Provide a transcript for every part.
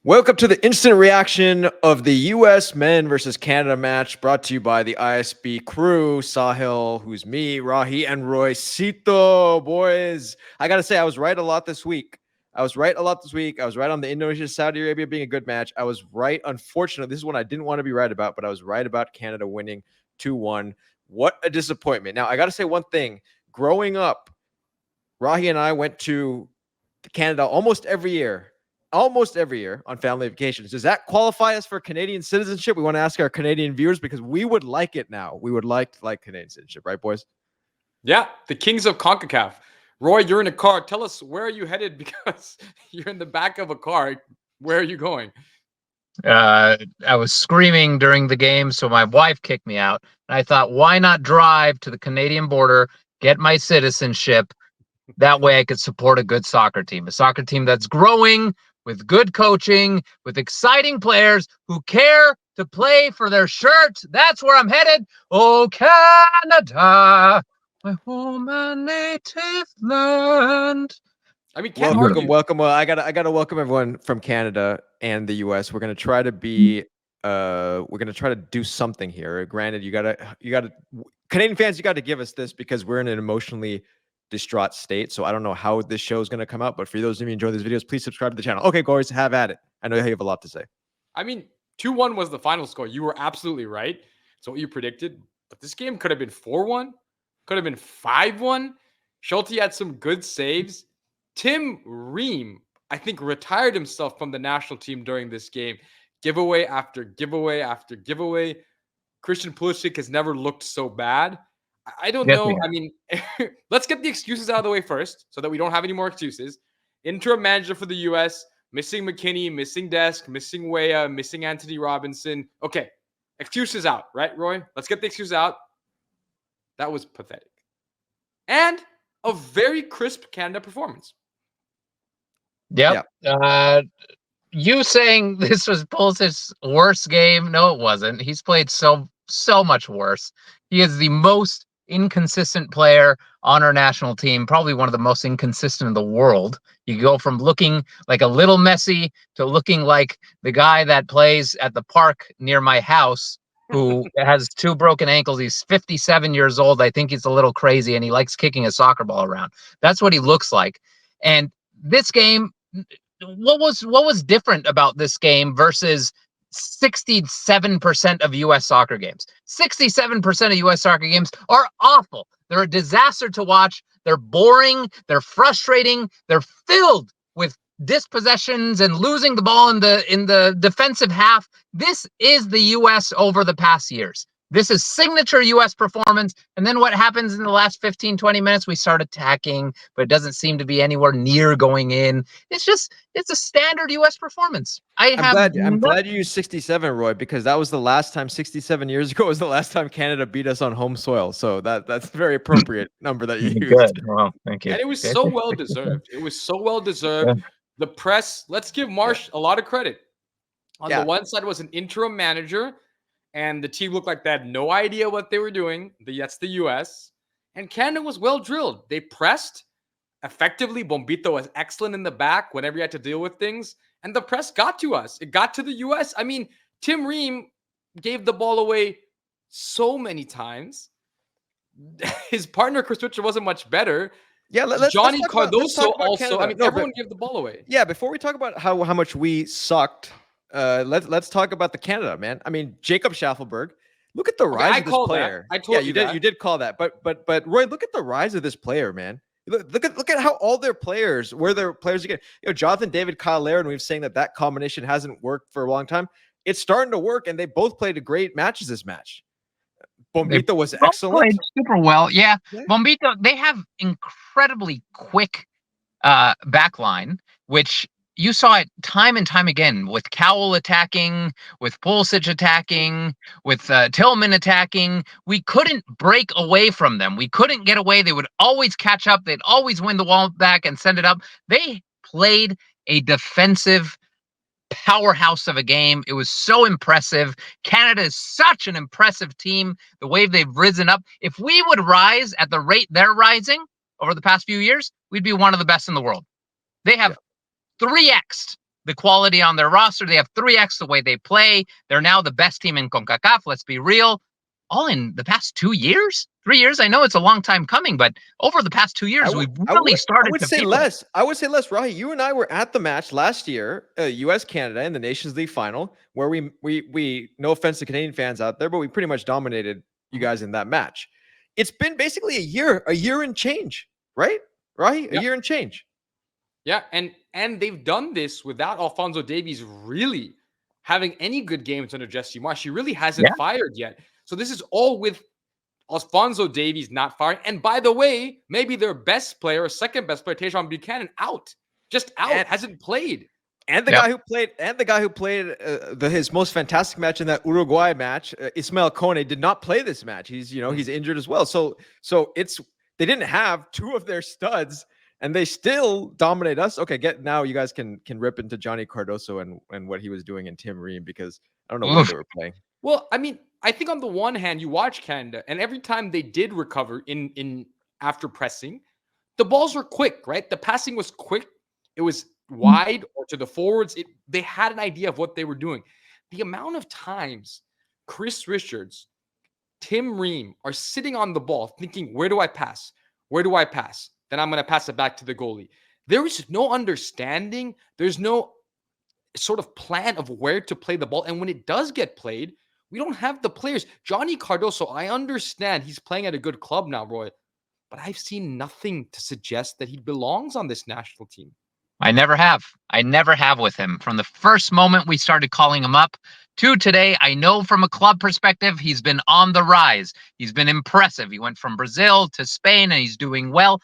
Welcome to the instant reaction of the U.S. men versus Canada match brought to you by the ISB crew, Sahil, who's me, Rahi, and Roycito, boys. I got to say, I was right a lot this week. I was right on the Indonesia-Saudi Arabia being a good match. I was right. Unfortunately, this is one I didn't want to be right about, but I was right about Canada winning 2-1. What a disappointment. Now, I got to say one thing. Growing up, Rahi and I went to Canada almost every year on family vacations. Does that qualify us for Canadian citizenship? We want to ask our Canadian viewers because we would like it now. We would like Canadian citizenship, right, boys? Yeah, the Kings of CONCACAF. Roy, you're in a car. Tell us, where are you headed? Because you're in the back of a car. Where are you going? I was screaming during the game, so my wife kicked me out. And I thought, why not drive to the Canadian border, get my citizenship? That way I could support a good soccer team that's growing with good coaching, with exciting players who care to play for their shirt. That's where I'm headed. Oh, Canada, my home and native land. I mean, welcome. I gotta welcome everyone from Canada and the U.S. We're gonna try to be, we're gonna try to do something here. Granted, you gotta, Canadian fans, you got to give us this because we're in an emotionally distraught state. So I don't know how this show is gonna come out, but for those of you enjoying these videos, please subscribe to the channel. Okay, guys, have at it. I know you have a lot to say. I mean, 2-1 was the final score. You were absolutely right. It's what you predicted. But this game could have been 4-1, could have been 5-1. Schulte had some good saves. Tim Ream, I think, retired himself from the national team during this game. Giveaway after giveaway after giveaway. Christian Pulisic has never looked so bad. I don't know. I mean, let's get the excuses out of the way first so that we don't have any more excuses. Interim manager for the U.S., missing McKinney, missing Desk, missing Weah, missing Anthony Robinson. Okay, excuses out, right, Roy? Let's get the excuses out. That was pathetic. And a very crisp Canada performance. Yep. You saying this was Pulisic's worst game? No, it wasn't. He's played so much worse. He is the most inconsistent player on our national team, probably one of the most inconsistent in the world. You go from looking like a little Messi to looking like the guy that plays at the park near my house who has 2 broken ankles. He's 57 years old. I think he's a little crazy and he likes kicking a soccer ball around. That's what he looks like. And this game, what was different about this game versus 67% of U.S. soccer games? 67% of U.S. soccer games are awful. They're a disaster to watch. They're boring. They're frustrating. They're filled with dispossessions and losing the ball in the defensive half. This is the U.S. over the past years. This is signature U.S. performance. And then what happens in the last 15, 20 minutes? We start attacking, but it doesn't seem to be anywhere near going in. It's a standard U.S. performance. I'm glad you used 67, Roy, because that was the last time, 67 years ago, was the last time Canada beat us on home soil. So that's a very appropriate number that you used. Good. Well, thank you. And it was so well deserved. It was so well deserved. Yeah. The press, let's give Marsh a lot of credit. On the one side was an interim manager, and the team looked like they had no idea what they were doing. That's the U.S. And Canada was well drilled. They pressed effectively. Bombito was excellent in the back whenever he had to deal with things. And the press got to us. It got to the U.S. I mean, Tim Ream gave the ball away so many times. His partner, Chris Richard, wasn't much better. Yeah, Johnny Cardoso also. I mean, everyone gave the ball away. Yeah, before we talk about how much we sucked, let's talk about the Canada, man. I mean, Jacob Shaffelburg. Look at the rise of this player. I told you that. You did call that. But Roy, look at the rise of this player, man. Look at how all their players, where their players again. Jonathan David, Kyle Larin, we've saying that combination hasn't worked for a long time. It's starting to work, and they both played great matches this match. Bombito was excellent. Played super well. Yeah. Bombito, they have incredibly quick backline, which you saw it time and time again with Cowell attacking, with Pulisic attacking, with Tillman attacking. We couldn't break away from them. We couldn't get away. They would always catch up. They'd always win the ball back and send it up. They played a defensive powerhouse of a game. It was so impressive. Canada is such an impressive team, the way they've risen up. If we would rise at the rate they're rising over the past few years, we'd be one of the best in the world. They have 3x'd the quality on their roster. They have 3x the way they play. They're now the best team in CONCACAF. Let's be real. All in the past 2 years, 3 years. I know it's a long time coming, but over the past 2 years, we've really started to say less. I would say less, Rahi. You and I were at the match last year, US-Canada in the Nations League final, where we no offense to Canadian fans out there, but we pretty much dominated you guys in that match. It's been basically a year and change, right? Rahi? A year and change. Yeah, and they've done this without Alphonso Davies really having any good games under Jesse Marsh. He really hasn't fired yet. So this is all with Alphonso Davies not firing. And by the way, maybe their best player or second best player, Tajon Buchanan, just out, hasn't played. And the guy who played his most fantastic match in that Uruguay match, Ismael Kone, did not play this match. He's he's injured as well. So they didn't have two of their studs, and they still dominate us. Okay, now you guys can rip into Johnny Cardoso and what he was doing in Tim Ream, because I don't know what they were playing. Well, I mean, I think on the one hand, you watch Canada, and every time they did recover in after pressing, the balls were quick, right? The passing was quick. It was wide or to the forwards. They had an idea of what they were doing. The amount of times Chris Richards, Tim Ream are sitting on the ball thinking, where do I pass? Where do I pass? Then I'm going to pass it back to the goalie. There is no understanding. There's no sort of plan of where to play the ball. And when it does get played, we don't have the players. Johnny Cardoso, I understand he's playing at a good club now, Roy, but I've seen nothing to suggest that he belongs on this national team. I never have. I never have with him. From the first moment we started calling him up to today, I know from a club perspective, he's been on the rise. He's been impressive. He went from Brazil to Spain, and he's doing well.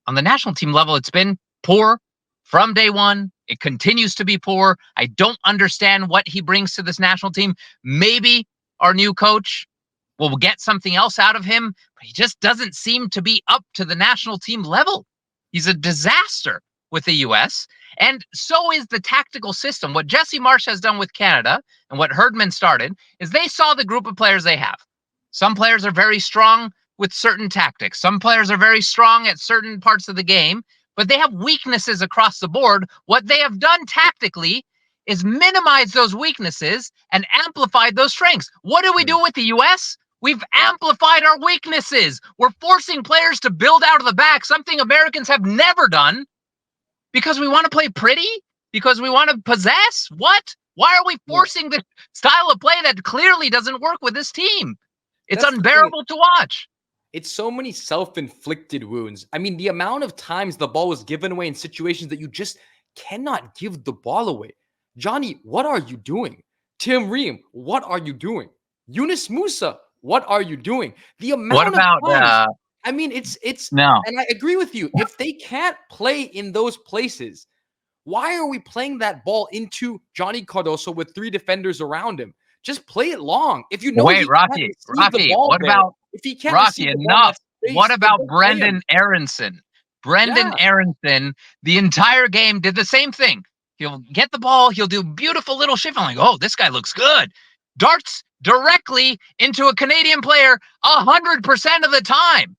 On the national team level, it's been poor from day one. It continues to be poor. I don't understand what he brings to this national team. Maybe our new coach will get something else out of him, but he just doesn't seem to be up to the national team level. He's a disaster with the U.S., and so is the tactical system. What Jesse Marsh has done with Canada and what Herdman started is they saw the group of players they have. Some players are very strong with certain tactics. Some players are very strong at certain parts of the game, but they have weaknesses across the board. What they have done tactically is minimize those weaknesses and amplified those strengths. What do we do with the U.S.? We've amplified our weaknesses. We're forcing players to build out of the back, something Americans have never done, because we want to play pretty? Because we want to possess? What? Why are we forcing this style of play that clearly doesn't work with this team? It's unbearable to watch. It's so many self-inflicted wounds. I mean, the amount of times the ball was given away in situations that you just cannot give the ball away. Johnny, what are you doing? Tim Ream, what are you doing? Yunus Musa, what are you doing? The amount of times, I mean, it's no. And I agree with you. If they can't play in those places, why are we playing that ball into Johnny Cardoso with three defenders around him? Just play it long. If you know, Rocky, what about if he can't Rocky enough? What about Brendan Aronson? Brendan Aronson, the entire game did the same thing. He'll get the ball, he'll do beautiful little shift. I'm like, oh, this guy looks good. Darts directly into a Canadian player 100% of the time.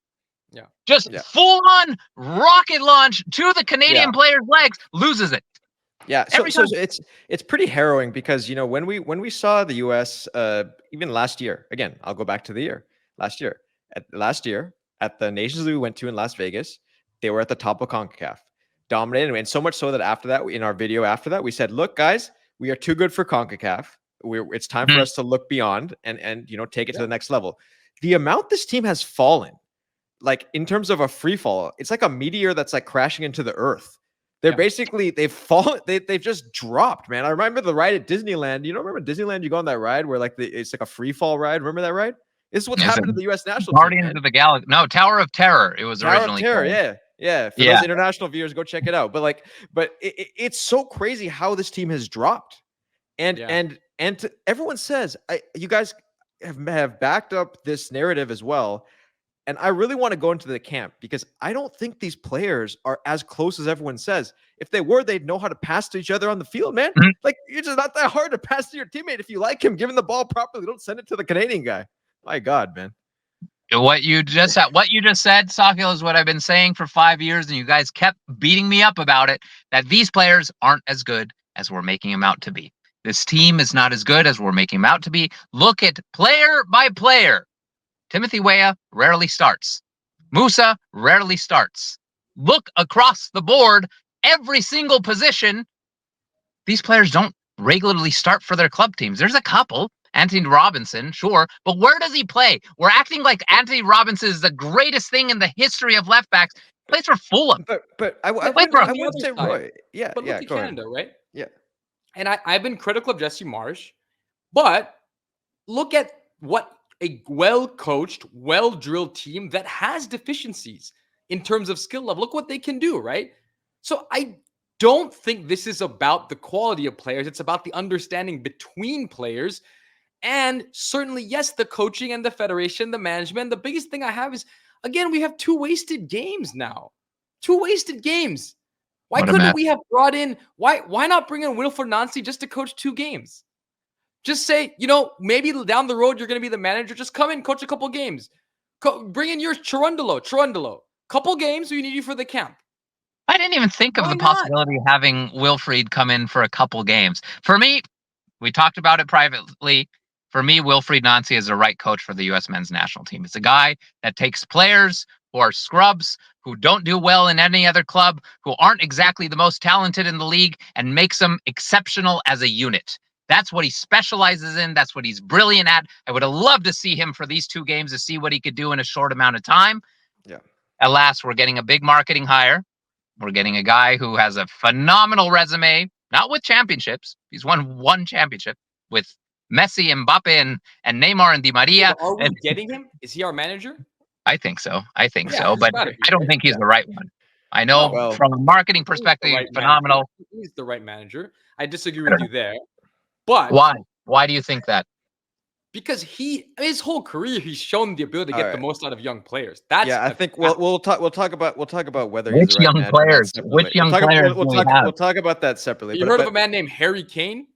Yeah. Just full on rocket launch to the Canadian player's legs, loses it. Yeah, so it's pretty harrowing, because when we saw the US even last year, again, I'll go back to the year. Last year at the Nations League we went to in Las Vegas, they were at the top of CONCACAF, dominated, and so much so that after that, in our video after that, we said, look, guys, we are too good for CONCACAF. It's time for us to look beyond and take it to the next level. The amount this team has fallen, like in terms of a free fall, it's like a meteor that's like crashing into the earth. They're basically, they've fallen, they've just dropped, man. I remember the ride at Disneyland. Remember Disneyland? You go on that ride where it's like a free fall ride. Remember that ride? This is what's happened to the U.S. national team. Guardians of the Galaxy. No, Tower of Terror. It was originally Tower of Terror. Yeah. For those international viewers, go check it out. But it's so crazy how this team has dropped. And everyone says, you guys have backed up this narrative as well. And I really want to go into the camp, because I don't think these players are as close as everyone says. If they were, they'd know how to pass to each other on the field, man. Like, it's just not that hard to pass to your teammate if you like him. Give him the ball properly. Don't send it to the Canadian guy. My God, man. What you just said, Sahil, is what I've been saying for 5 years, and you guys kept beating me up about it, that these players aren't as good as we're making him out to be. This team is not as good as we're making him out to be. Look at player by player. Timothy Weah rarely starts. Musa rarely starts. Look across the board, every single position. These players don't regularly start for their club teams. There's a couple. Anthony Robinson, sure, but where does he play? We're acting like Anthony Robinson is the greatest thing in the history of left backs. Plays for Fulham. But I But would look on the say other side. Roy. Yeah, But yeah. look at Go Canada, ahead. right? Yeah. And I've been critical of Jesse Marsh, but look at what a well-coached, well-drilled team that has deficiencies in terms of skill level. Look what they can do, right? So I don't think this is about the quality of players. It's about the understanding between players. And certainly, yes, the coaching and the federation, the management. The biggest thing I have is, again, we have 2 wasted games now. 2 wasted games. Why couldn't we have brought in, why not bring in Wilfred Nancy just to coach 2 games? Just say, maybe down the road, you're going to be the manager. Just come in, coach a couple games. Bring in your Chirundolo. Couple games, we need you for the camp. I didn't even think of Why the not? possibility of having Wilfried come in for a couple games. For me, we talked about it privately. For me, Wilfried Nancy is the right coach for the U.S. men's national team. It's a guy that takes players who are scrubs, who don't do well in any other club, who aren't exactly the most talented in the league, and makes them exceptional as a unit. That's what he specializes in. That's what he's brilliant at. I would have loved to see him for these 2 games to see what he could do in a short amount of time. Yeah. Alas, we're getting a big marketing hire. We're getting a guy who has a phenomenal resume, not with championships. He's won 1 championship with Messi, Mbappe, and Neymar and Di Maria. Are we getting him? Is he our manager? I think so. Yeah, So, but I don't think he's the right one. I know from a marketing perspective, phenomenal. He's the right manager. I disagree with you there. But why? Why do you think that? Because his whole career, he's shown the ability to get the most out of young players. I think we'll talk about whether which he's the right young players. Which young players we'll talk about that separately. You heard of a man named Harry Kane,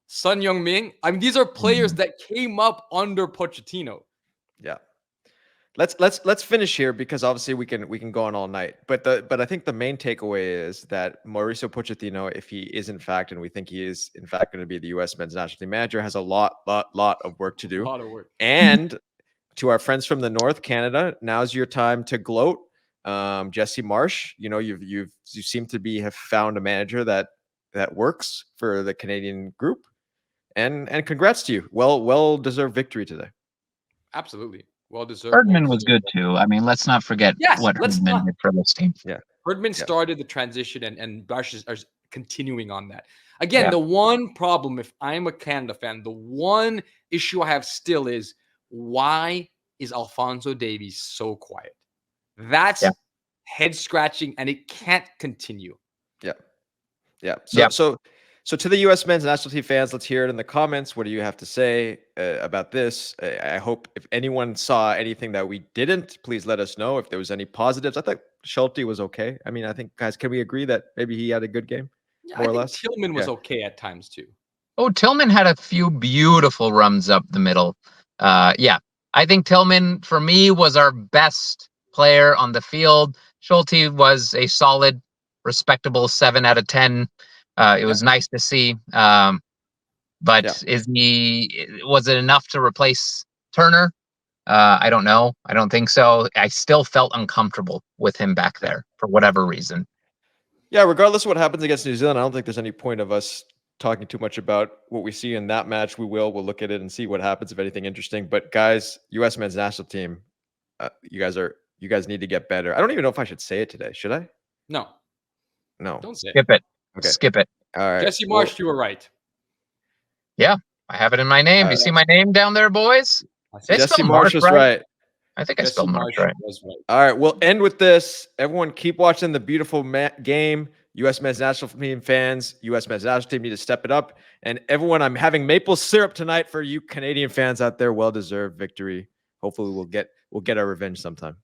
Sun Young-min? I mean, these are players that came up under Pochettino. Yeah. Let's finish here because obviously we can go on all night. But I think the main takeaway is that Mauricio Pochettino, if he is in fact, and we think he is in fact going to be the U.S. men's national team manager, has a lot of work to do. A lot of work. And to our friends from the North, Canada, now's your time to gloat. Jesse Marsh, you seem to have found a manager that works for the Canadian group, and congrats to you. Well deserved victory today. Absolutely. Well deserved. Herdman was good too. I mean, let's not forget what Herdman did for this team. Yeah. Herdman started the transition and Marsh is continuing on that. Again, the one problem, if I'm a Canada fan, the one issue I have still is, why is Alphonso Davies so quiet? That's head scratching, and it can't continue. Yeah. So to the U.S. men's national team fans, let's hear it in the comments. What do you have to say about this? I hope if anyone saw anything that we didn't, please let us know if there was any positives. I thought Schulte was okay. I mean, I think, guys, can we agree that maybe he had a good game? Yeah, more or I think less. Tillman was okay at times too. Oh, Tillman had a few beautiful runs up the middle. I think Tillman, for me, was our best player on the field. Schulte was a solid, respectable 7 out of 10. It was nice to see. But was it enough to replace Turner? I don't know. I don't think so. I still felt uncomfortable with him back there for whatever reason. Yeah, regardless of what happens against New Zealand, I don't think there's any point of us talking too much about what we see in that match. We'll look at it and see what happens, if anything interesting. But guys, U.S. men's national team, you guys need to get better. I don't even know if I should say it today. Should I? No. Don't say Skip it. Okay. Skip it. All right. Jesse Marsh, you were right. Yeah, I have it in my name. Do you see my name down there, boys? Jesse Marsh was right. I think I spelled Marsh right. All right, we'll end with this. Everyone keep watching the beautiful game. U.S. men's national team fans, U.S. men's national team need to step it up. And everyone, I'm having maple syrup tonight for you Canadian fans out there. Well-deserved victory. Hopefully we'll get our revenge sometime.